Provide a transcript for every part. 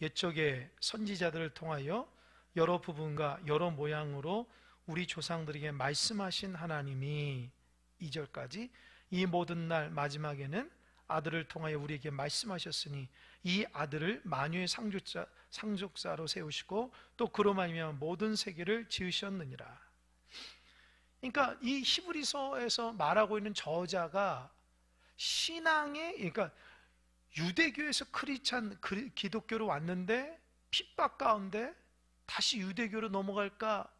옛적의 선지자들을 통하여 여러 부분과 여러 모양으로 우리 조상들에게 말씀하신 하나님이 2절까지 이 모든 날 마지막에는 아들을 통하여 우리에게 말씀하셨으니 이 아들을 만유의 상속자로 세우시고 또 그로 말미암아 모든 세계를 지으셨느니라. 그러니까 이 히브리서에서 말하고 있는 저자가 신앙의, 그러니까 유대교에서 기독교로 왔는데 핍박 가운데 다시 유대교로 넘어갈까,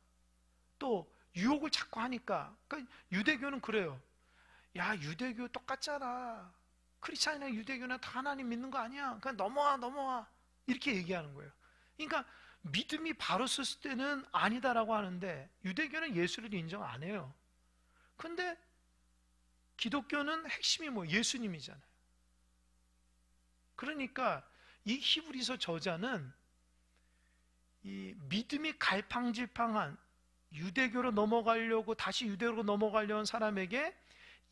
또 유혹을 자꾸 하니까. 그러니까 유대교는 그래요. 야, 유대교 똑같잖아. 크리스찬이나 유대교나 다 하나님 믿는 거 아니야. 그냥 넘어와 이렇게 얘기하는 거예요. 그러니까 믿음이 바로 섰을 때는 아니다라고 하는데 유대교는 예수를 인정 안 해요. 근데 기독교는 핵심이 뭐 예수님이잖아요. 그러니까 이 히브리서 저자는 이 믿음이 갈팡질팡한 유대교로 넘어가려고, 다시 유대교로 넘어가려는 사람에게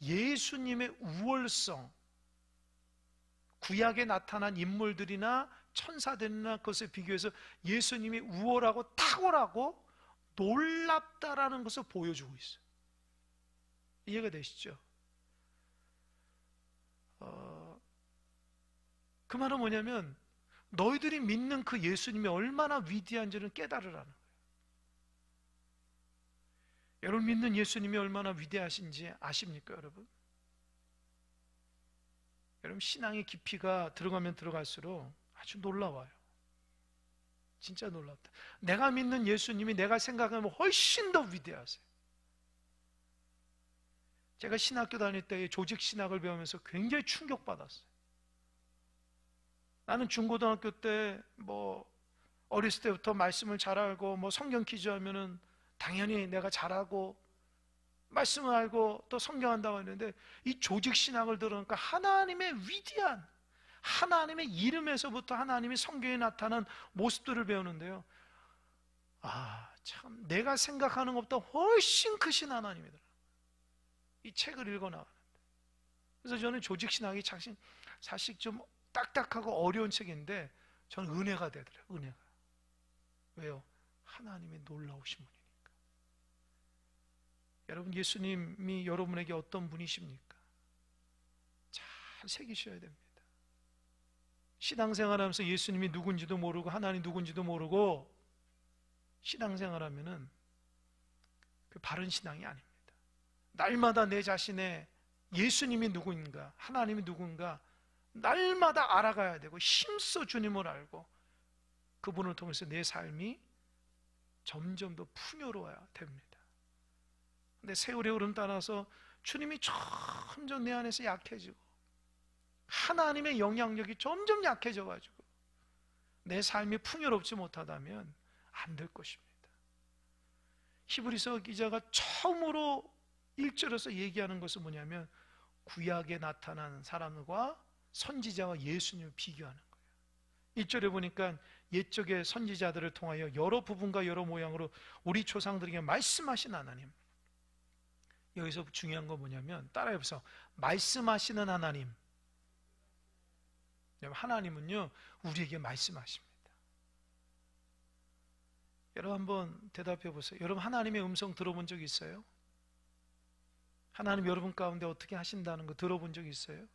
예수님의 우월성, 구약에 나타난 인물들이나 천사들이나 그것에 비교해서 예수님이 우월하고 탁월하고 놀랍다라는 것을 보여주고 있어요. 이해가 되시죠? 그 말은 뭐냐면 너희들이 믿는 그 예수님이 얼마나 위대한지를 깨달으라는 거예요. 여러분 믿는 예수님이 얼마나 위대하신지 아십니까, 여러분? 여러분 신앙의 깊이가 들어가면 들어갈수록 아주 놀라워요. 진짜 놀랍다. 내가 믿는 예수님이 내가 생각하면 훨씬 더 위대하세요. 제가 신학교 다닐 때 조직 신학을 배우면서 굉장히 충격받았어요. 나는 중고등학교 때 어렸을 때부터 말씀을 잘 알고 성경 퀴즈 하면은 당연히 내가 잘하고 말씀을 알고 또 성경한다고 했는데, 이 조직 신학을 들으니까 하나님의 위대한, 하나님의 이름에서부터 하나님이 성경에 나타난 모습들을 배우는데요, 참 내가 생각하는 것보다 훨씬 크신 하나님이더라. 이 책을 읽어 나가는데, 그래서 저는 조직 신학이 사실 좀 딱딱하고 어려운 책인데 저는 은혜가 되더라고요. 은혜가. 왜요? 하나님의 놀라우신 분이니까. 여러분 예수님이 여러분에게 어떤 분이십니까? 잘 새기셔야 됩니다. 신앙생활하면서 예수님이 누군지도 모르고 하나님 누군지도 모르고 신앙생활하면은 그 바른 신앙이 아닙니다. 날마다 내 자신의 예수님이 누구인가, 하나님이 누군가 날마다 알아가야 되고 힘써 주님을 알고 그분을 통해서 내 삶이 점점 더 풍요로워야 됩니다. 근데 세월의 흐름 따라서 주님이 점점 내 안에서 약해지고 하나님의 영향력이 점점 약해져가지고 내 삶이 풍요롭지 못하다면 안 될 것입니다. 히브리서 기자가 처음으로 1절에서 얘기하는 것은 뭐냐면 구약에 나타난 사람과 선지자와 예수님을 비교하는 거예요. 1절에 보니까 옛적의 선지자들을 통하여 여러 부분과 여러 모양으로 우리 조상들에게 말씀하신 하나님. 여기서 중요한 건 뭐냐면 따라해보세요. 말씀하시는 하나님. 하나님은요 우리에게 말씀하십니다. 여러분 한번 대답해 보세요. 여러분 하나님의 음성 들어본 적 있어요? 하나님 여러분 가운데 어떻게 하신다는 거 들어본 적 있어요?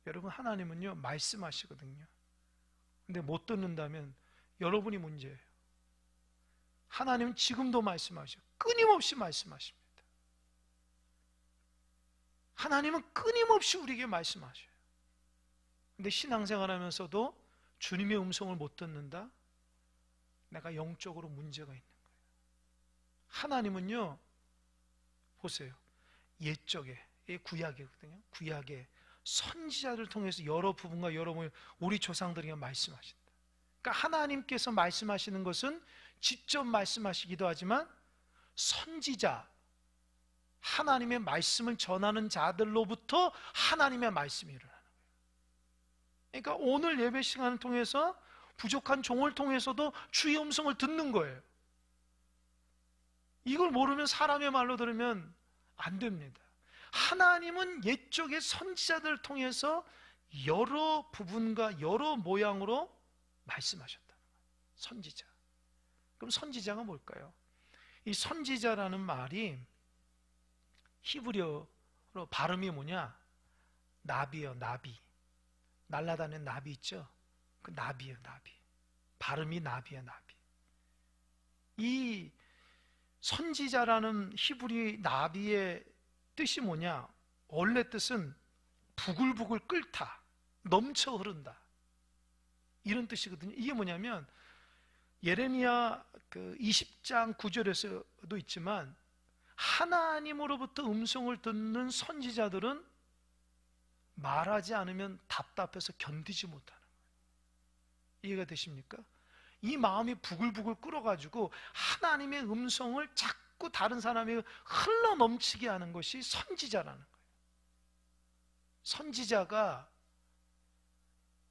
여러분 하나님은요 말씀하시거든요. 근데 못 듣는다면 여러분이 문제예요. 하나님은 지금도 말씀하셔요. 끊임없이 말씀하십니다. 하나님은 끊임없이 우리에게 말씀하셔요. 근데 신앙생활 하면서도 주님의 음성을 못 듣는다? 내가 영적으로 문제가 있는 거예요. 하나님은요 보세요. 옛적에 구약이거든요. 구약에 선지자를 통해서 여러 부분과 여러 모양 우리 조상들에게 말씀하신다. 그러니까 하나님께서 말씀하시는 것은 직접 말씀하시기도 하지만 선지자, 하나님의 말씀을 전하는 자들로부터 하나님의 말씀이 일어나는 거예요. 그러니까 오늘 예배 시간을 통해서 부족한 종을 통해서도 주의 음성을 듣는 거예요. 이걸 모르면 사람의 말로 들으면 안 됩니다. 하나님은 옛적의 선지자들을 통해서 여러 부분과 여러 모양으로 말씀하셨다. 선지자. 그럼 선지자가 뭘까요? 이 선지자라는 말이 히브리어로 발음이 뭐냐? 나비요, 나비. 날아다니는 나비 있죠? 그 나비요, 나비. 발음이 나비야, 나비. 이 선지자라는 히브리 나비의 뜻이 뭐냐? 원래 뜻은 부글부글 끓다, 넘쳐 흐른다, 이런 뜻이거든요. 이게 뭐냐면 예레미야 그 20장 9절에서도 있지만 하나님으로부터 음성을 듣는 선지자들은 말하지 않으면 답답해서 견디지 못하는 거예요. 이해가 되십니까? 이 마음이 부글부글 끓어가지고 하나님의 음성을 자꾸 다른 사람이 흘러 넘치게 하는 것이 선지자라는 거예요. 선지자가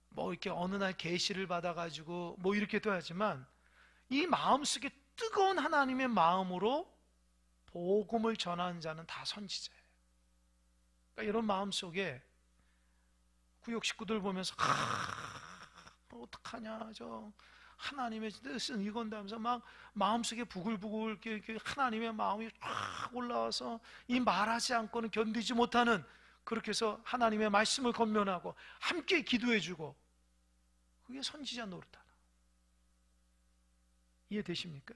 뭐 이렇게 어느 날 계시를 받아가지고 뭐 이렇게도 하지만 이 마음속에 뜨거운 하나님의 마음으로 복음을 전하는 자는 다 선지자예요. 그러니까 이런 마음속에 구역 식구들 보면서 어떡하냐, 저 하나님의 뜻은 이건데 하면서 막 마음속에 부글부글 이렇게 하나님의 마음이 쫙 올라와서 이 말하지 않고는 견디지 못하는, 그렇게 해서 하나님의 말씀을 권면하고 함께 기도해주고, 그게 선지자 노릇하나. 이해되십니까?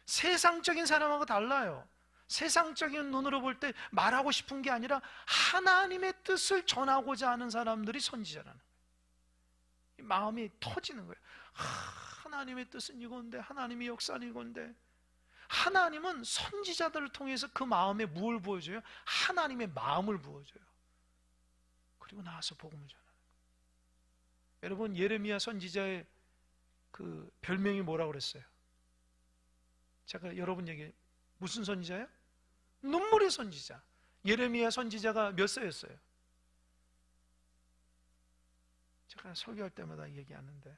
세상적인 사람하고 달라요. 세상적인 눈으로 볼 때 말하고 싶은 게 아니라 하나님의 뜻을 전하고자 하는 사람들이 선지자라는 거예요. 마음이 터지는 거예요. 하나님의 뜻은 이건데, 하나님의 역사는 이건데. 하나님은 선지자들을 통해서 그 마음에 무엇을 보여줘요? 하나님의 마음을 보여줘요. 그리고 나와서 복음을 전하는 거예요. 여러분, 예레미야 선지자의 그 별명이 뭐라고 그랬어요? 제가 여러분 얘기해. 무슨 선지자예요? 눈물의 선지자. 예레미야 선지자가 몇 세였어요? 제가 설교할 때마다 얘기하는데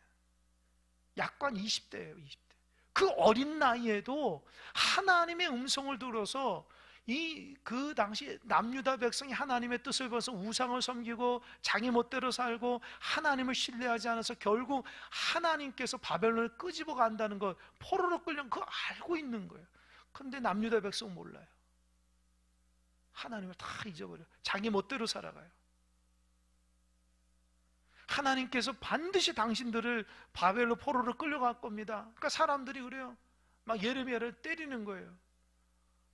약관 20대예요. 20대. 그 어린 나이에도 하나님의 음성을 들어서 그 당시 남유다 백성이 하나님의 뜻을 벗어 우상을 섬기고 자기 멋대로 살고 하나님을 신뢰하지 않아서 결국 하나님께서 바벨론을 끄집어 간다는 걸, 포로로 끌려면 그거 알고 있는 거예요. 그런데 남유다 백성은 몰라요. 하나님을 다 잊어버려요. 자기 멋대로 살아가요. 하나님께서 반드시 당신들을 바벨론 포로로 끌려갈 겁니다. 그러니까 사람들이 그래요. 막 예레미야를 때리는 거예요.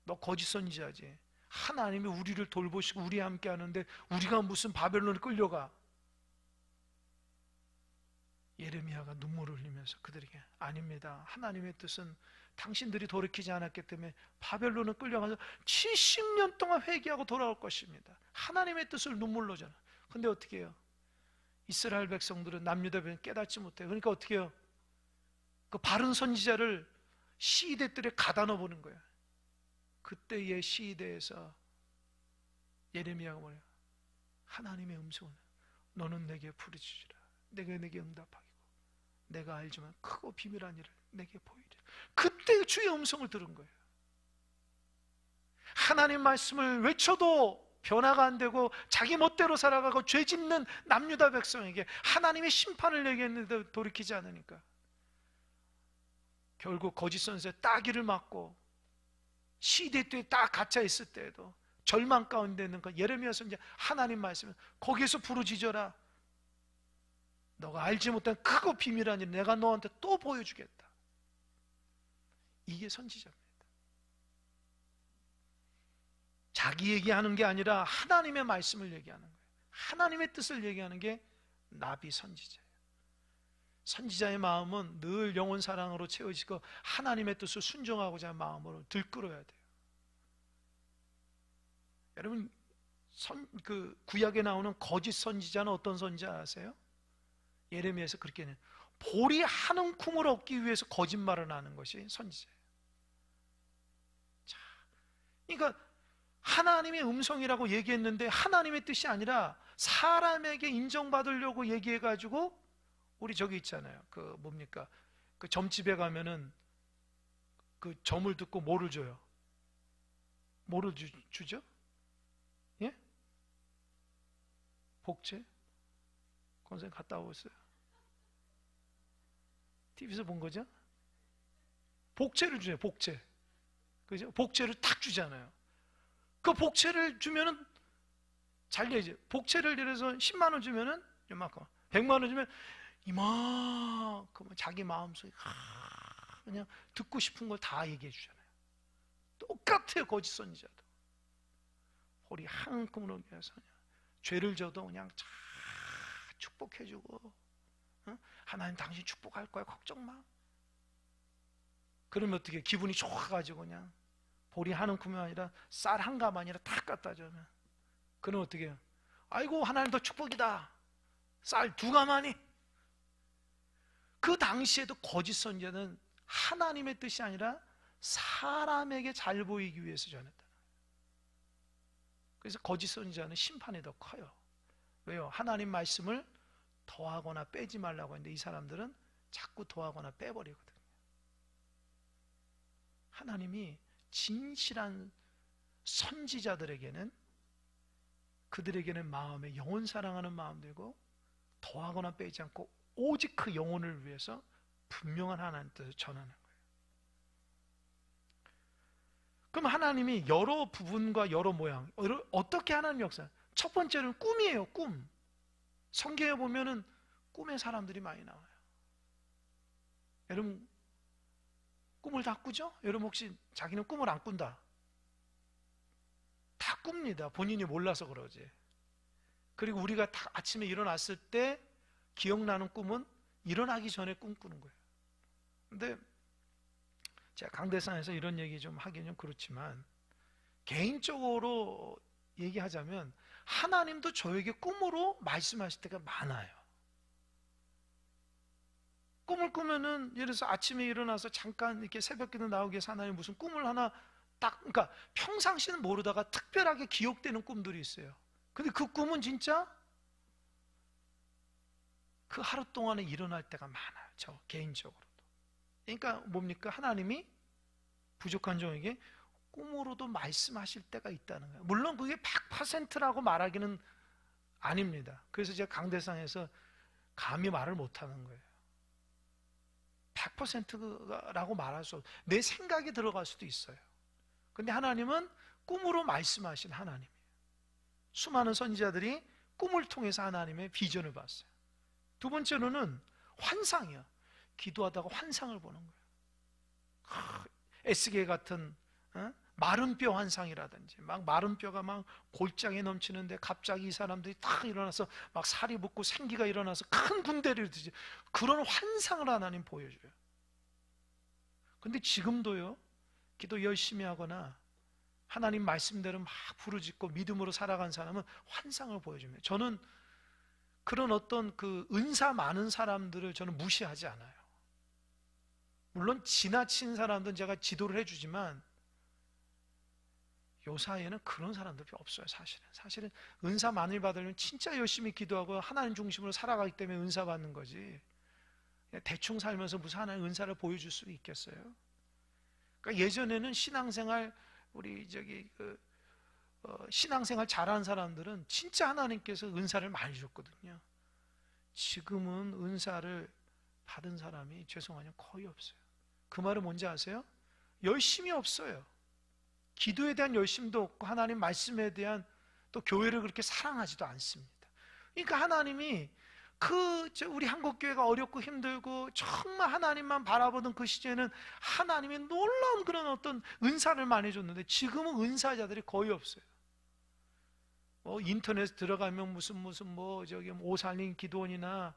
너 거짓 선지자지. 하나님이 우리를 돌보시고 우리와 함께 하는데 우리가 무슨 바벨론을 끌려가. 예레미야가 눈물을 흘리면서 그들에게, 아닙니다. 하나님의 뜻은 당신들이 돌이키지 않았기 때문에 바벨론을 끌려가서 70년 동안 회개하고 돌아올 것입니다. 하나님의 뜻을 눈물로 전하. 근데 어떻게 해요? 이스라엘 백성들은, 남유다 백성들은 깨닫지 못해요. 그러니까 어떻게 해요? 그 바른 선지자를 시위대들에 가다 넣어보는 거예요. 그때의 시위대에서 예레미야가 뭐래요? 하나님의 음성은 너는 내게 부르짖으라. 내가 내게 응답하기고 내가 알지만 크고 비밀한 일을 내게 보이리라. 그때 주의 음성을 들은 거예요. 하나님 말씀을 외쳐도 변화가 안 되고 자기 멋대로 살아가고 죄 짓는 남유다 백성에게 하나님의 심판을 얘기했는데 돌이키지 않으니까 결국 거짓 선지자에 따기를 맞고 시대 때에 딱 갇혀 있을 때에도 절망 가운데 있는 그 예레미야 선지자 하나님 말씀은 거기에서 부르짖어라. 너가 알지 못한 크고 비밀한 일 내가 너한테 또 보여주겠다. 이게 선지자입니다. 자기 얘기하는 게 아니라 하나님의 말씀을 얘기하는 거예요. 하나님의 뜻을 얘기하는 게 나비 선지자예요. 선지자의 마음은 늘 영혼 사랑으로 채워지고 하나님의 뜻을 순종하고자 하는 마음으로 들끓어야 돼요. 여러분, 그 구약에 나오는 거짓 선지자는 어떤 선지자 아세요? 예레미야에서 그렇게 해요. 볼이 한 움큼을 얻기 위해서 거짓말을 하는 것이 선지자예요. 자, 그러니까 하나님의 음성이라고 얘기했는데 하나님의 뜻이 아니라 사람에게 인정받으려고 얘기해가지고, 우리 저기 있잖아요. 그 뭡니까? 그 점집에 가면은 그 점을 듣고 뭐를 줘요? 뭐를 주죠? 예? 복채? 권생 갔다 오셨어요? TV에서 본 거죠? 복채를 주죠, 복채. 그죠? 복채를 탁 주잖아요. 그 복채를 주면은 잘 얘기죠. 복채를 예를 들어서 10만 원 주면은 이만큼, 100만 원 주면 이만큼 자기 마음속에 그냥 듣고 싶은 걸 다 얘기해 주잖아요. 똑같아요, 거짓 선지자도. 우리 한 꿈으로 위해서 죄를 져도 그냥 잘 축복해주고, 응? 하나님 당신 축복할 거야, 걱정 마. 그러면 어떻게 기분이 좋아가지고 그냥 보리 하는 꿈이 아니라 쌀 한 가마니라 다 갖다 주면, 그럼 어떻게 해요? 아이고 하나님 더 축복이다, 쌀 2가마니. 그 당시에도 거짓 선지자는 하나님의 뜻이 아니라 사람에게 잘 보이기 위해서 전했다. 그래서 거짓 선지자는 심판이 더 커요. 왜요? 하나님 말씀을 더하거나 빼지 말라고 했는데 이 사람들은 자꾸 더하거나 빼버리거든요. 하나님이 진실한 선지자들에게는, 그들에게는 마음에 영혼 사랑하는 마음들고 더하거나 빼지 않고 오직 그 영혼을 위해서 분명한 하나님 뜻을 전하는 거예요. 그럼 하나님이 여러 부분과 여러 모양, 어떻게 하나님 역사? 첫 번째는 꿈이에요, 꿈. 성경에 보면은 꿈의 사람들이 많이 나와요. 여러분 꿈을 다 꾸죠? 여러분 혹시 자기는 꿈을 안 꾼다? 다 꿉니다. 본인이 몰라서 그러지. 그리고 우리가 다 아침에 일어났을 때 기억나는 꿈은 일어나기 전에 꿈꾸는 거예요. 근데 제가 강대상에서 이런 얘기 좀 하긴 좀 그렇지만, 개인적으로 얘기하자면 하나님도 저에게 꿈으로 말씀하실 때가 많아요. 꿈을 꾸면은 예를 들어서 아침에 일어나서 잠깐 이렇게 새벽기도 나오기 위해서 하나님 무슨 꿈을 하나 딱, 그러니까 평상시는 모르다가 특별하게 기억되는 꿈들이 있어요. 근데 그 꿈은 진짜 그 하루 동안에 일어날 때가 많아요, 저 개인적으로도. 그러니까 뭡니까? 하나님이 부족한 종에게 꿈으로도 말씀하실 때가 있다는 거예요. 물론 그게 100%라고 말하기는 아닙니다. 그래서 제가 강대상에서 감히 말을 못하는 거예요. 100%라고 말할 수 없어요. 내 생각이 들어갈 수도 있어요. 근데 하나님은 꿈으로 말씀하신 하나님이에요. 수많은 선지자들이 꿈을 통해서 하나님의 비전을 봤어요. 두 번째로는 환상이요. 기도하다가 환상을 보는 거예요. 에스겔 같은 마른 뼈 환상이라든지, 막 마른 뼈가 막 골장에 넘치는데 갑자기 이 사람들이 딱 일어나서 막 살이 붙고 생기가 일어나서 큰 군대를 이루듯이 그런 환상을 하나님 보여줘요. 근데 지금도요, 기도 열심히 하거나 하나님 말씀대로 막 부르짖고 믿음으로 살아간 사람은 환상을 보여줍니다. 저는 그런 어떤 그 은사 많은 사람들을 저는 무시하지 않아요. 물론 지나친 사람들은 제가 지도를 해주지만 요 사이에는 그런 사람들이 없어요. 사실은 은사 많이 받으려면 진짜 열심히 기도하고 하나님 중심으로 살아가기 때문에 은사 받는 거지, 대충 살면서 무슨 하나님 은사를 보여줄 수 있겠어요? 그러니까 예전에는 신앙생활, 우리 신앙생활 잘하는 사람들은 진짜 하나님께서 은사를 많이 줬거든요. 지금은 은사를 받은 사람이 죄송하지만 거의 없어요. 그 말은 뭔지 아세요? 열심이 없어요. 기도에 대한 열심도 없고 하나님 말씀에 대한 또 교회를 그렇게 사랑하지도 않습니다. 그러니까 하나님이 우리 한국교회가 어렵고 힘들고 정말 하나님만 바라보던 그 시절에는 하나님이 놀라운 그런 어떤 은사를 많이 줬는데 지금은 은사자들이 거의 없어요. 인터넷 들어가면 무슨 오살림 기도원이나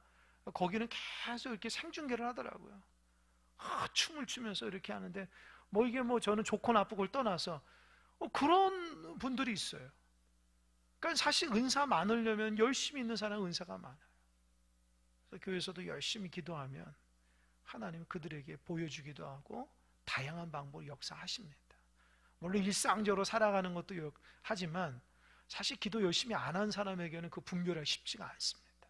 거기는 계속 이렇게 생중계를 하더라고요. 춤을 추면서 이렇게 하는데 이게 저는 좋고 나쁘고를 떠나서 그런 분들이 있어요. 그러니까 사실 은사 많으려면 열심히 있는 사람은 은사가 많아요. 그래서 교회에서도 열심히 기도하면 하나님은 그들에게 보여주기도 하고 다양한 방법으로 역사하십니다. 물론 일상적으로 살아가는 것도 하지만 사실 기도 열심히 안 한 사람에게는 그 분별하기 쉽지가 않습니다.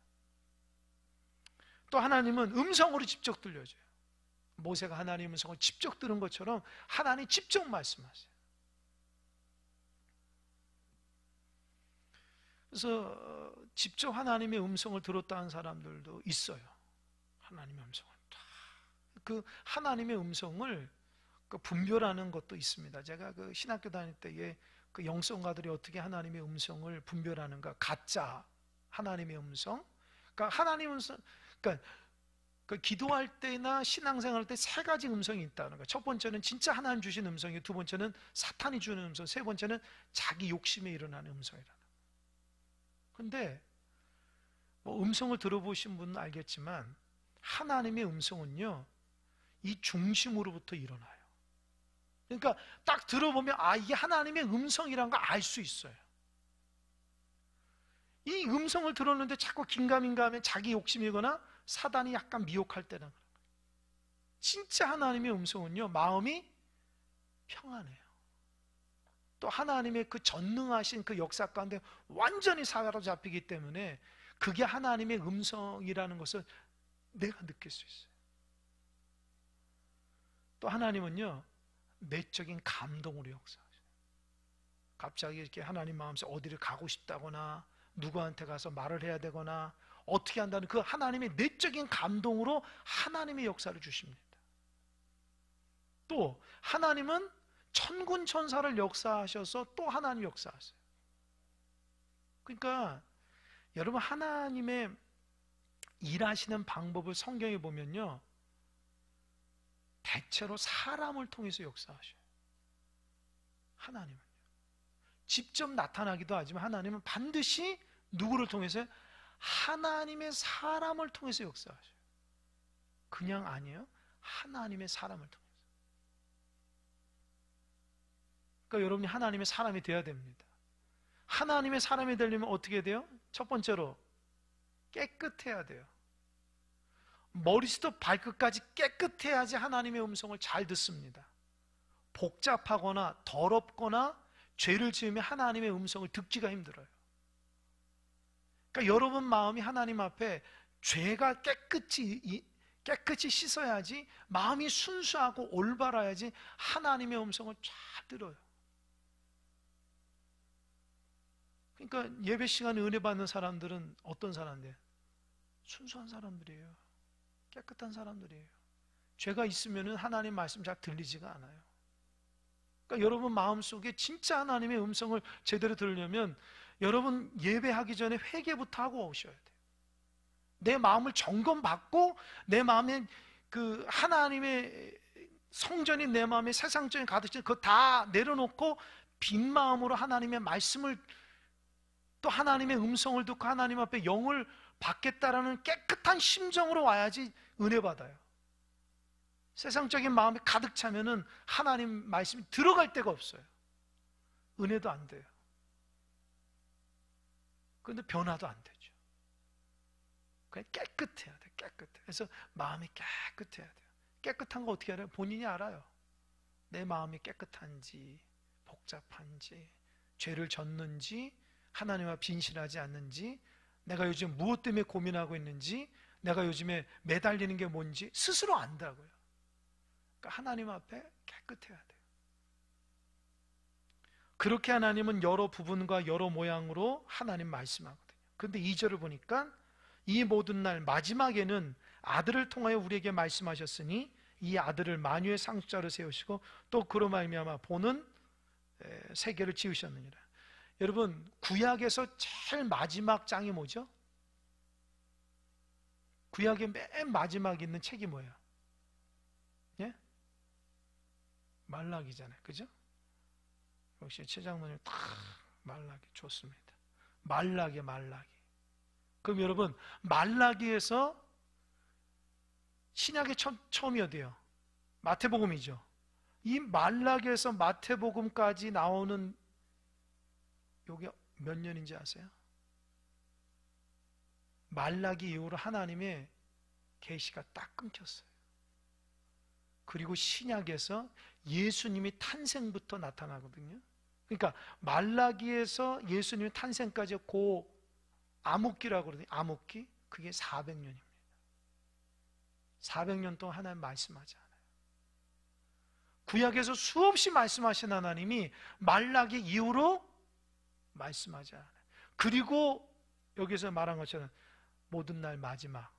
또 하나님은 음성으로 직접 들려줘요. 모세가 하나님의 음성을 직접 들은 것처럼 하나님 직접 말씀하세요. 그래서 직접 하나님의 음성을 들었다는 사람들도 있어요. 하나님의 음성을 다 그 하나님의 음성을 분별하는 것도 있습니다. 제가 그 신학교 다닐 때에 그 영성가들이 어떻게 하나님의 음성을 분별하는가? 가짜 하나님의 음성, 그러니까 하나님의 음성, 그러니까 그 기도할 때나 신앙생활할 때 세 가지 음성이 있다는 거예요. 첫 번째는 진짜 하나님 주신 음성이고, 두 번째는 사탄이 주는 음성, 세 번째는 자기 욕심에 일어나는 음성이라는 거예요. 근데 뭐 음성을 들어보신 분은 알겠지만 하나님의 음성은요, 이 중심으로부터 일어나요. 그러니까 딱 들어보면 이게 하나님의 음성이라는 걸 알 수 있어요. 이 음성을 들었는데 자꾸 긴가민가하면 자기 욕심이거나 사단이 약간 미혹할 때는, 진짜 하나님의 음성은요, 마음이 평안해요. 또 하나님의 그 전능하신 그 역사 가운데 완전히 사로잡히기 때문에 그게 하나님의 음성이라는 것을 내가 느낄 수 있어요. 또 하나님은요, 내적인 감동으로 역사하셔요. 갑자기 이렇게 하나님 마음속에 어디를 가고 싶다거나 누구한테 가서 말을 해야 되거나 어떻게 한다는 그 하나님의 내적인 감동으로 하나님의 역사를 주십니다. 또 하나님은 천군 천사를 역사하셔서 또 하나님 역사하세요. 그러니까 여러분, 하나님의 일하시는 방법을 성경에 보면요, 대체로 사람을 통해서 역사하셔요. 하나님은요, 직접 나타나기도 하지만 하나님은 반드시 누구를 통해서? 하나님의 사람을 통해서 역사하셔요. 그냥 아니에요. 하나님의 사람을 통해서. 그러니까 여러분이 하나님의 사람이 되어야 됩니다. 하나님의 사람이 되려면 어떻게 돼요? 첫 번째로 깨끗해야 돼요. 머리부터 발끝까지 깨끗해야지 하나님의 음성을 잘 듣습니다. 복잡하거나 더럽거나 죄를 지으면 하나님의 음성을 듣기가 힘들어요. 그러니까 여러분 마음이 하나님 앞에 죄가 깨끗이 씻어야지, 마음이 순수하고 올바라야지 하나님의 음성을 잘 들어요. 그러니까 예배 시간에 은혜 받는 사람들은 어떤 사람들이에요? 순수한 사람들이에요. 깨끗한 사람들이에요. 죄가 있으면 하나님 말씀 잘 들리지가 않아요. 그러니까 여러분 마음속에 진짜 하나님의 음성을 제대로 들으려면 여러분 예배하기 전에 회개부터 하고 오셔야 돼요. 내 마음을 점검받고 내 마음에 그 하나님의 성전이 내 마음에 세상적인 가득 차 그거 다 내려놓고 빈 마음으로 하나님의 말씀을, 또 하나님의 음성을 듣고 하나님 앞에 영을 받겠다라는 깨끗한 심정으로 와야지 은혜 받아요. 세상적인 마음이 가득 차면은 하나님 말씀이 들어갈 데가 없어요. 은혜도 안 돼요. 그런데 변화도 안 되죠. 그냥 깨끗해야 돼. 깨끗해. 그래서 마음이 깨끗해야 돼요. 깨끗한 거 어떻게 알아요? 본인이 알아요. 내 마음이 깨끗한지 복잡한지 죄를 졌는지 하나님 앞 빈신하지 않는지, 내가 요즘 무엇 때문에 고민하고 있는지, 내가 요즘에 매달리는 게 뭔지 스스로 안다고요. 그러니까 하나님 앞에 깨끗해야 돼요. 그렇게 하나님은 여러 부분과 여러 모양으로 하나님 말씀하거든요. 그런데 2절을 보니까 이 모든 날 마지막에는 아들을 통하여 우리에게 말씀하셨으니 이 아들을 만유의 상속자로 세우시고 또 그로 말미암아 보는 세계를 지으셨느니라. 여러분, 구약에서 제일 마지막 장이 뭐죠? 구약의 맨 마지막에 있는 책이 뭐예요? 예? 말라기잖아요. 그죠? 역시 최장로님 다 말라기 좋습니다. 말라기. 그럼 여러분, 말라기에서 신약의 처음이 어디예요? 마태복음이죠. 이 말라기에서 마태복음까지 나오는 여기 몇 년인지 아세요? 말라기 이후로 하나님의 계시가 딱 끊겼어요. 그리고 신약에서 예수님이 탄생부터 나타나거든요. 그러니까 말라기에서 예수님의 탄생까지 그 암흑기라고 그러거든요. 암흑기, 그게 400년입니다. 400년 동안 하나님 말씀하지 않아요. 구약에서 수없이 말씀하신 하나님이 말라기 이후로 말씀하지 않아요. 그리고 여기서 말한 것처럼 모든 날 마지막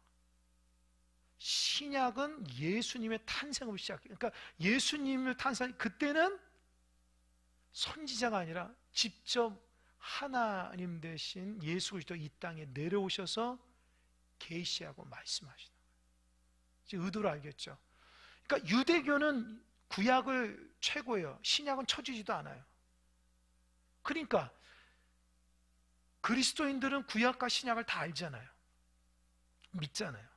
신약은 예수님의 탄생으로 시작해요. 그러니까 예수님을 탄생, 그때는 선지자가 아니라 직접 하나님 대신 예수 그리스도 이 땅에 내려오셔서 계시하고 말씀하시는 거예요. 이제 의도를 알겠죠? 그러니까 유대교는 구약을 최고예요. 신약은 쳐주지도 않아요. 그러니까 그리스도인들은 구약과 신약을 다 알잖아요. 믿잖아요.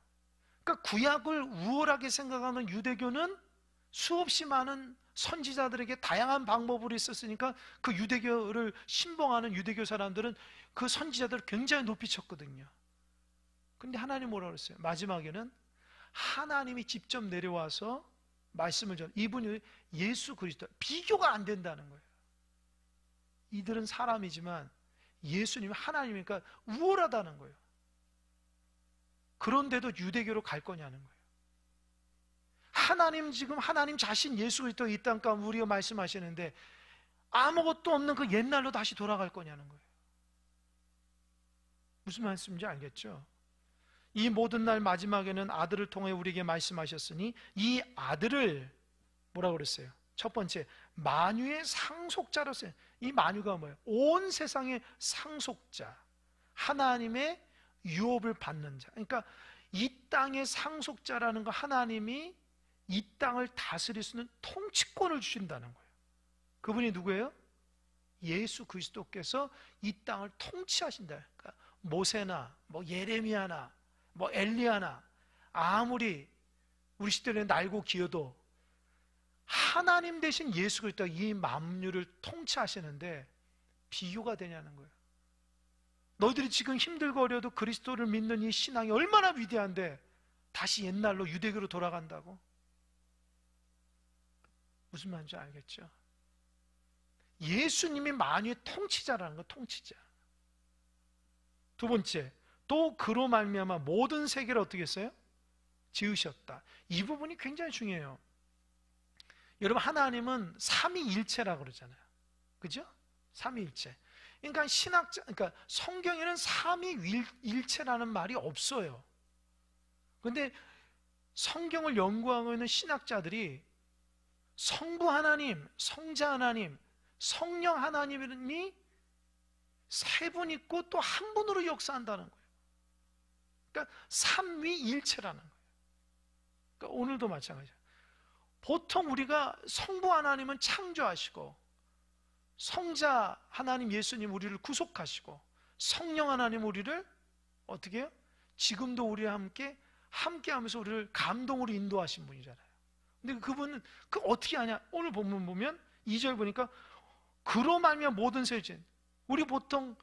그러니까 구약을 우월하게 생각하는 유대교는 수없이 많은 선지자들에게 다양한 방법으로 있었으니까 그 유대교를 신봉하는 유대교 사람들은 그 선지자들을 굉장히 높이 쳤거든요. 근데 하나님 뭐라고 그랬어요? 마지막에는 하나님이 직접 내려와서 말씀을 전, 이분이 예수 그리스도, 비교가 안 된다는 거예요. 이들은 사람이지만 예수님은 하나님이니까 우월하다는 거예요. 그런데도 유대교로 갈 거냐는 거예요. 하나님, 지금 하나님 자신 예수 그리스도 이 땅 가운데 우리가 말씀하시는데 아무것도 없는 그 옛날로 다시 돌아갈 거냐는 거예요. 무슨 말씀인지 알겠죠? 이 모든 날 마지막에는 아들을 통해 우리에게 말씀하셨으니 이 아들을 뭐라고 그랬어요? 첫 번째, 만유의 상속자로서, 이 만유가 뭐예요? 온 세상의 상속자, 하나님의 유업을 받는 자. 그러니까 이 땅의 상속자라는 거, 하나님이 이 땅을 다스릴 수 있는 통치권을 주신다는 거예요. 그분이 누구예요? 예수 그리스도께서 이 땅을 통치하신다. 그러니까 모세나 뭐 예레미야나 뭐 엘리야나 아무리 우리 시대에 날고 기어도 하나님 대신 예수 그리스도가 이 만유를 통치하시는데 비교가 되냐는 거예요. 너희들이 지금 힘들고 어려도 그리스도를 믿는 이 신앙이 얼마나 위대한데 다시 옛날로 유대교로 돌아간다고? 무슨 말인지 알겠죠? 예수님이 만유의 통치자라는 거, 통치자. 두 번째, 또 그로 말미암아 모든 세계를 어떻게 했어요? 지으셨다. 이 부분이 굉장히 중요해요. 여러분, 하나님은 삼위일체라고 그러잖아요. 그죠? 삼위일체. 그러니까 그러니까 성경에는 삼위일체라는 말이 없어요. 그런데 성경을 연구하고 있는 신학자들이 성부 하나님, 성자 하나님, 성령 하나님이 세 분 있고 또 한 분으로 역사한다는 거예요. 그러니까 삼위일체라는 거예요. 그러니까 오늘도 마찬가지예요. 보통 우리가 성부 하나님은 창조하시고, 성자 하나님 예수님 우리를 구속하시고, 성령 하나님 우리를 어떻게 해요? 지금도 우리와 함께 하면서 우리를 감동으로 인도하신 분이잖아요. 근데 그분은 그 어떻게 하냐? 오늘 본문 보면 2절 보니까 그로 말미암아 모든 세계. 우리 보통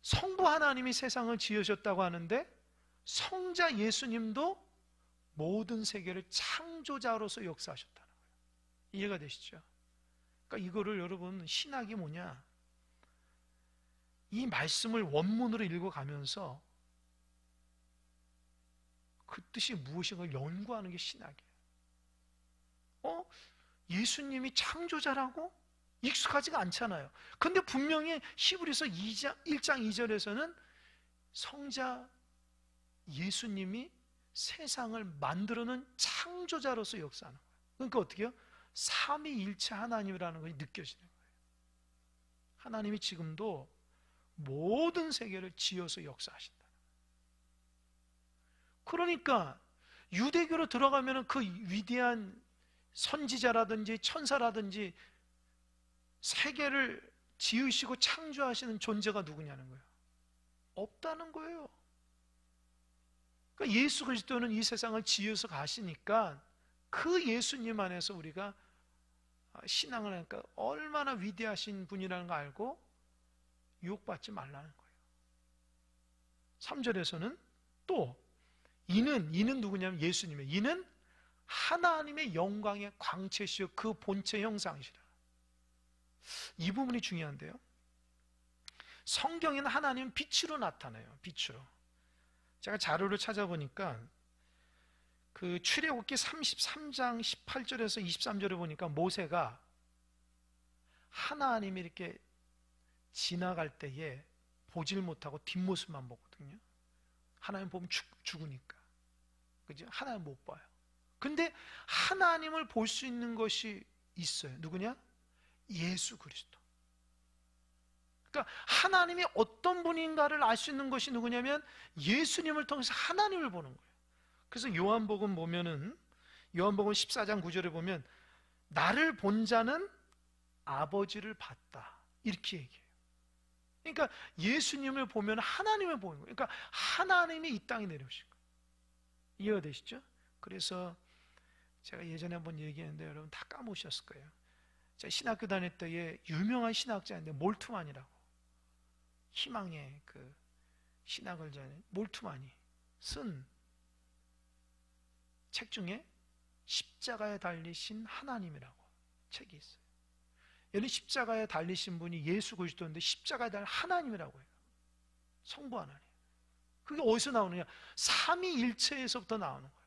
성부 하나님이 세상을 지으셨다고 하는데 성자 예수님도 모든 세계를 창조자로서 역사하셨다는 거예요. 이해가 되시죠? 그러니까 이거를 여러분, 신학이 뭐냐? 이 말씀을 원문으로 읽어가면서 그 뜻이 무엇인가 연구하는 게 신학이에요. 예수님이 창조자라고? 익숙하지가 않잖아요. 근데 분명히 히브리서 1장 2절에서는 성자 예수님이 세상을 만들어놓은 창조자로서 역사하는 거예요. 그러니까 어떻게 해요? 삼위일체 하나님이라는 것이 느껴지는 거예요. 하나님이 지금도 모든 세계를 지어서 역사하신다. 그러니까 유대교로 들어가면 그 위대한 선지자라든지 천사라든지 세계를 지으시고 창조하시는 존재가 누구냐는 거예요. 없다는 거예요. 그러니까 예수 그리스도는 이 세상을 지어서 가시니까 그 예수님 안에서 우리가 신앙을 하니까 얼마나 위대하신 분이라는 걸 알고 유혹받지 말라는 거예요. 3절에서는 또 이는 누구냐면 예수님이에요. 이는 하나님의 영광의 광채시여 그 본체 형상이시라. 이 부분이 중요한데요. 성경에는 하나님은 빛으로 나타나요. 빛으로. 제가 자료를 찾아보니까 그 출애굽기 33장 18절에서 23절에 보니까 모세가 하나님이 이렇게 지나갈 때에 보질 못하고 뒷모습만 보거든요. 하나님 보면 죽으니까. 그죠? 하나님 못 봐요. 근데 하나님을 볼 수 있는 것이 있어요. 누구냐? 예수 그리스도. 그러니까 하나님이 어떤 분인가를 알 수 있는 것이 누구냐면 예수님을 통해서 하나님을 보는 거예요. 그래서 요한복음 보면은, 요한복음 14장 9절에 보면 나를 본 자는 아버지를 봤다, 이렇게 얘기해요. 그러니까 예수님을 보면 하나님을 보는 거예요. 그러니까 하나님이 이 땅에 내려오신 거예요. 이해가 되시죠? 그래서 제가 예전에 한번 얘기했는데 여러분 다 까먹으셨을 거예요. 제가 신학교 다닐 때에 유명한 신학자인데 몰트만이라고, 희망의 그 신학을 잘 몰트만이 쓴 책 중에 십자가에 달리신 하나님이라고 책이 있어요. 여기 십자가에 달리신 분이 예수 그리스도인데 십자가에 달린 하나님이라고 해요. 성부 하나님. 그게 어디서 나오느냐? 삼위일체에서부터 나오는 거예요.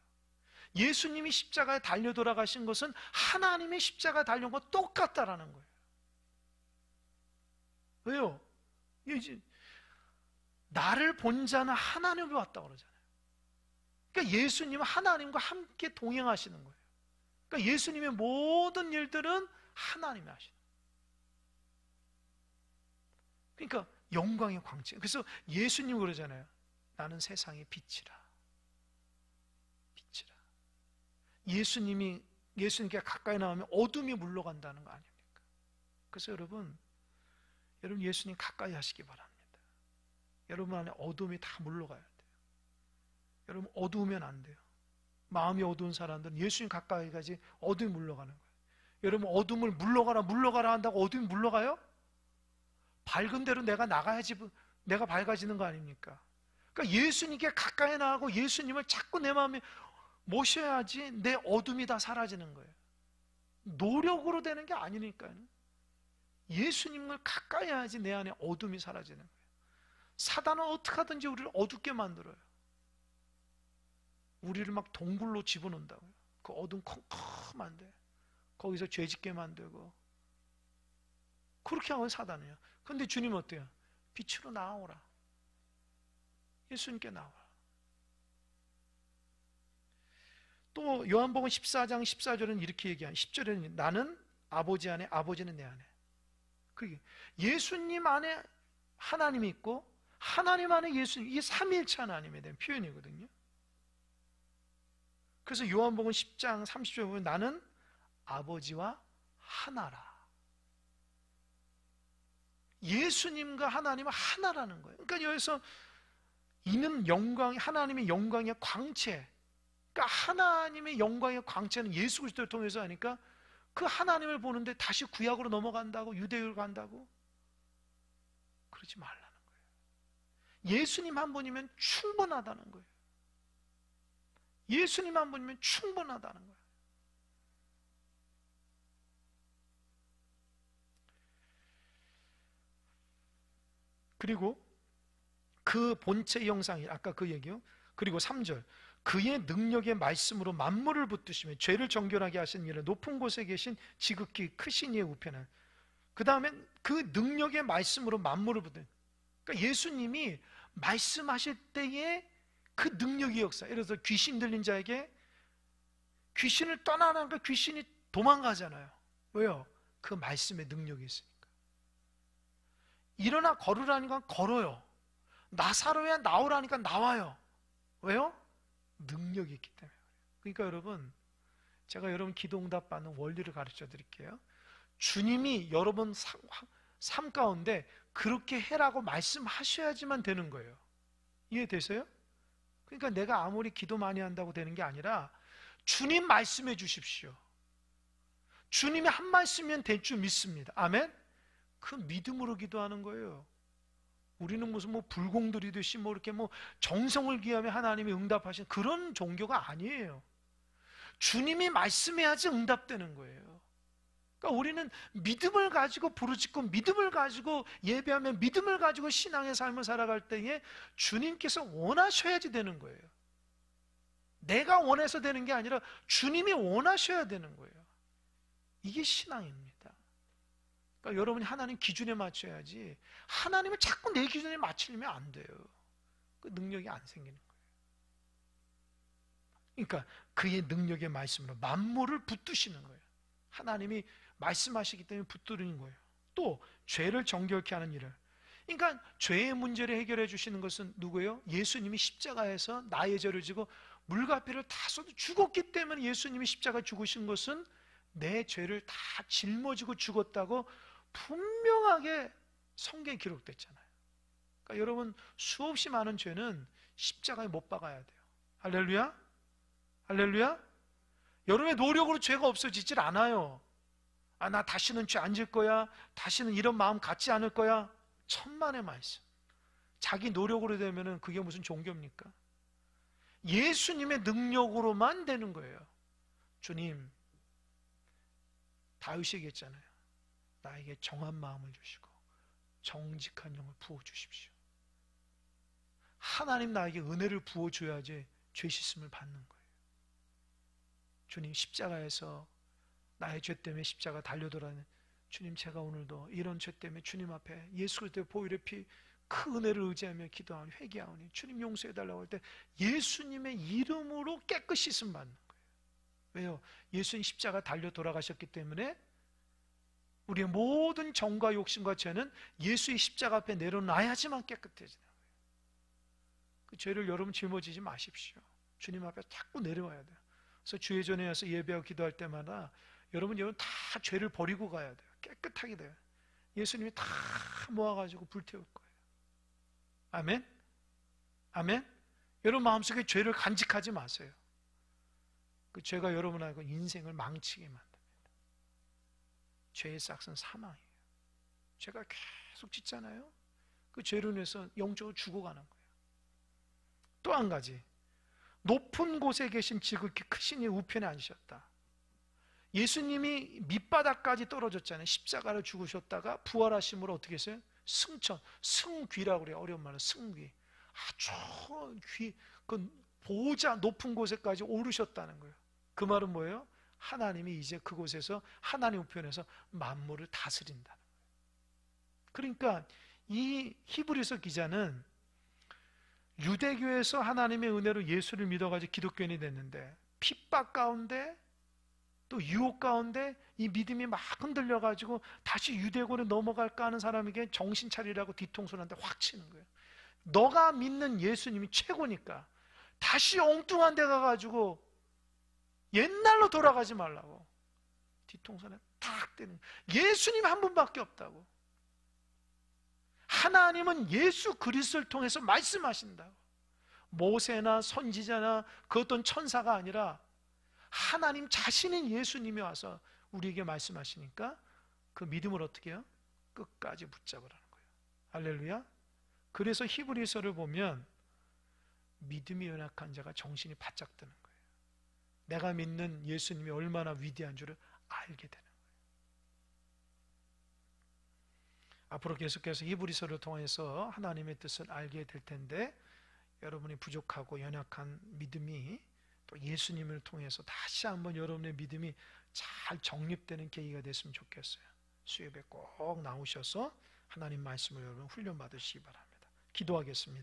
예수님이 십자가에 달려 돌아가신 것은 하나님의 십자가에 달려온 것 똑같다라는 거예요. 왜요? 이제 나를 본 자는 하나님을 봤다고 그러잖아요. 그러니까 예수님은 하나님과 함께 동행하시는 거예요. 그러니까 예수님의 모든 일들은 하나님이 하시는 거예요. 그러니까 영광의 광채. 그래서 예수님 그러잖아요. 나는 세상의 빛이라. 빛이라. 예수님께 가까이 나오면 어둠이 물러간다는 거 아닙니까? 그래서 여러분 예수님 가까이 하시기 바랍니다. 여러분 안에 어둠이 다 물러가야 돼요. 여러분 어두우면 안 돼요. 마음이 어두운 사람들은 예수님 가까이 가지 어둠이 물러가는 거예요. 여러분 어둠을 물러가라 한다고 어둠이 물러가요? 밝은 대로 내가 나가야지 내가 밝아지는 거 아닙니까? 그러니까 예수님께 가까이 나가고 예수님을 자꾸 내 마음에 모셔야지 내 어둠이 다 사라지는 거예요. 노력으로 되는 게 아니니까요. 예수님을 가까이 해야지 내 안에 어둠이 사라지는 거예요. 사단은 어떻게 하든지 우리를 어둡게 만들어요. 우리를 막 동굴로 집어넣는다고요. 그 어둠 컴컴한데 거기서 죄짓게 만들고 그렇게 하면 사단이에요. 그런데 주님은 어때요? 빛으로 나오라. 예수님께 나오라. 또 요한복음 14장 14절은 이렇게 얘기하는, 10절에는 나는 아버지 안에, 아버지는 내 안에. 그게 예수님 안에 하나님이 있고 하나님 안에 예수님, 이게 삼위일체 하나님에 대한 표현이거든요. 그래서 요한복음 10장 30절에 보면 나는 아버지와 하나라. 예수님과 하나님은 하나라는 거예요. 그러니까 여기서 이는 영광, 하나님의 영광의 광채, 그러니까 하나님의 영광의 광채는 예수 그리스도를 통해서 하니까 그 하나님을 보는데 다시 구약으로 넘어간다고, 유대교로 간다고 그러지 말라는 거예요. 예수님 한 분이면 충분하다는 거예요. 예수님 한 분이면 충분하다는 거예요. 그리고 그 본체의 형상이 아까 그 얘기요. 그리고 3절 그의 능력의 말씀으로 만물을 붙드시며 죄를 정결하게 하신 이는 높은 곳에 계신 지극히 크신 이의 우편한. 그 다음에 그 능력의 말씀으로 만물을 붙드. 그러니까 예수님이 말씀하실 때에 그 능력의 역사. 예를 들어서 귀신 들린 자에게 귀신을 떠나라니까 귀신이 도망가잖아요. 왜요? 그 말씀의 능력이 있으니까. 일어나 걸으라니까 걸어요. 나사로야 나오라니까 나와요. 왜요? 능력이 있기 때문에. 그러니까 여러분, 제가 여러분 기도 응답받는 원리를 가르쳐 드릴게요. 주님이 여러분 삶 가운데 그렇게 해라고 말씀하셔야지만 되는 거예요. 이해되세요? 그러니까 내가 아무리 기도 많이 한다고 되는 게 아니라 주님 말씀해 주십시오. 주님이 한 말씀이면 될 줄 믿습니다. 아멘? 그 믿음으로 기도하는 거예요. 우리는 무슨 불공 들이듯이 이렇게 정성을 기하며 하나님이 응답하신 그런 종교가 아니에요. 주님이 말씀해야지 응답되는 거예요. 그러니까 우리는 믿음을 가지고 부르짖고 믿음을 가지고 예배하며 믿음을 가지고 신앙의 삶을 살아갈 때에 주님께서 원하셔야지 되는 거예요. 내가 원해서 되는 게 아니라 주님이 원하셔야 되는 거예요. 이게 신앙입니다. 그러니까 여러분이 하나님 기준에 맞춰야지 하나님을 자꾸 내 기준에 맞추려면 안 돼요. 그 능력이 안 생기는 거예요. 그러니까 그의 능력의 말씀으로 만물을 붙드시는 거예요. 하나님이 말씀하시기 때문에 붙드는 거예요. 또 죄를 정결케 하는 일을, 그러니까 죄의 문제를 해결해 주시는 것은 누구예요? 예수님이 십자가에서 나의 죄를 지고 물과 피를 다 쏟아 죽었기 때문에, 예수님이 십자가 죽으신 것은 내 죄를 다 짊어지고 죽었다고 분명하게 성경에 기록됐잖아요. 그러니까 여러분, 수없이 많은 죄는 십자가에 못 박아야 돼요. 할렐루야? 할렐루야? 여러분의 노력으로 죄가 없어지질 않아요. 나 다시는 죄 안 질 거야, 다시는 이런 마음 갖지 않을 거야. 천만의 말씀. 자기 노력으로 되면은 그게 무슨 종교입니까? 예수님의 능력으로만 되는 거예요. 주님, 다윗이 얘기했잖아요. 나에게 정한 마음을 주시고 정직한 영을 부어주십시오. 하나님 나에게 은혜를 부어줘야지 죄 씻음을 받는 거예요. 주님, 십자가에서 나의 죄 때문에 십자가 달려들어는 주님, 제가 오늘도 이런 죄 때문에 주님 앞에 예수 그리스도의 보혈의 피 그 은혜를 의지하며 기도하니 회개하오니 주님 용서해달라고 할 때 예수님의 이름으로 깨끗이 씻음 받는 거예요. 왜요? 예수님 십자가 달려 돌아가셨기 때문에 우리의 모든 정과 욕심과 죄는 예수의 십자가 앞에 내려놔야지만 깨끗해지는 거예요. 그 죄를 여러분 짊어지지 마십시오. 주님 앞에 자꾸 내려와야 돼요. 그래서 주의전에 와서 예배하고 기도할 때마다 여러분 다 죄를 버리고 가야 돼요. 깨끗하게 돼요. 예수님이 다 모아가지고 불태울 거예요. 아멘? 아멘? 여러분 마음속에 죄를 간직하지 마세요. 그 죄가 여러분하고 인생을 망치게 만듭니다. 죄의 싹은 사망이에요. 죄가 계속 짓잖아요. 그 죄로 인해서 영적으로 죽어가는 거예요. 또 한 가지, 높은 곳에 계신 지극히 크신 이 우편에 앉으셨다. 예수님이 밑바닥까지 떨어졌잖아요. 십자가를 죽으셨다가 부활하심으로 어떻게 했어요? 승천, 승귀라고 그래요. 어려운 말은 승귀. 아주 귀, 그 보호자 높은 곳에까지 오르셨다는 거예요. 그 말은 뭐예요? 하나님이 이제 그곳에서, 하나님 우편에서 만물을 다스린다는 거예요. 그러니까 이 히브리서 기자는 유대교에서 하나님의 은혜로 예수를 믿어가지고 기독교인이 됐는데, 핍박 가운데 또 유혹 가운데 이 믿음이 막 흔들려가지고 다시 유대교로 넘어갈까 하는 사람에게 정신 차리라고 뒤통수한테 확 치는 거예요. 너가 믿는 예수님이 최고니까 다시 엉뚱한 데 가가지고 옛날로 돌아가지 말라고 뒤통수에 탁 때리는 거예요. 예수님 한 분밖에 없다고. 하나님은 예수 그리스도를 통해서 말씀하신다고. 모세나 선지자나 그 어떤 천사가 아니라 하나님 자신인 예수님이 와서 우리에게 말씀하시니까 그 믿음을 어떻게 해요? 끝까지 붙잡으라는 거예요. 할렐루야. 그래서 히브리서를 보면 믿음이 연약한 자가 정신이 바짝 드는 거예요. 내가 믿는 예수님이 얼마나 위대한 줄을 알게 되는 거예요. 앞으로 계속해서 히브리서를 통해서 하나님의 뜻을 알게 될 텐데, 여러분이 부족하고 연약한 믿음이 또 예수님을 통해서 다시 한번 여러분의 믿음이 잘 정립되는 계기가 됐으면 좋겠어요. 수요일에 꼭 나오셔서 하나님 말씀을 여러분 훈련 받으시기 바랍니다. 기도하겠습니다.